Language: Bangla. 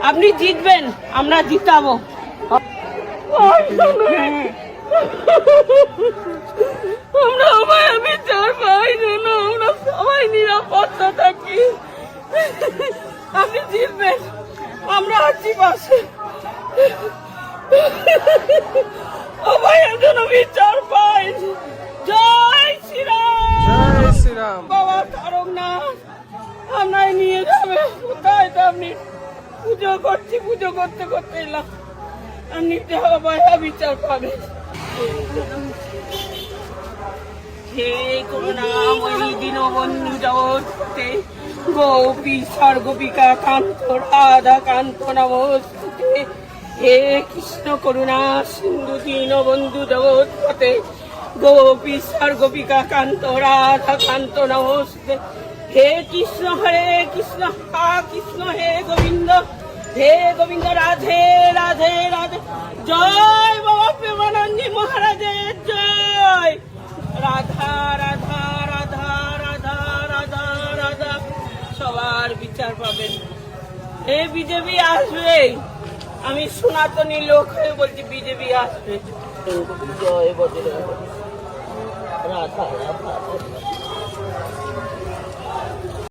আপনি জিতবেন, আমরা জিতাবো। আমরা অভয়া বিচার পাই যেন আমরা সবাই নিরাপত্তা থাকি। আপনি জিতবেন, আমরা আছি পাশে। অভয়া যেন বিচার পাই। জয় শ্রীরাম। জয় শ্রীরাম। বাবা তারকনাথ আপনায় নিয়ে যাবে কোথায়? তো আপনি পুজো করছি, পুজো করতে করতে এলাম। আপনি অভয়া বিচার পাবেন। হে করুণাময়ী দীনবন্ধু জগৎপতে গোপী সর্গোপিকা কান্ত রাধা কান্ত নমস্তুতে। হে কৃষ্ণ করুণা সিন্ধু দীনবন্ধু জগৎপতে গোপী সর্গোপিকা কান্ত রাধা কান্ত নমস্তুতে। হে কৃষ্ণ হরে কৃষ্ণ হা কৃষ্ণ হে গোবিন্দ রাধে রাধে রাধে। জয় বাবা প্রেমানন্দী মহারাজের জয়। রাধা রাধা রাধা রাধা রাধা রাধা। সবার বিচার পাবেন। এ বিজেপি আসবে, আমি সনাতনী লোক হয়ে বলছি বিজেপি আসবে। জয় বজরঙ্গ রাধা রাধা।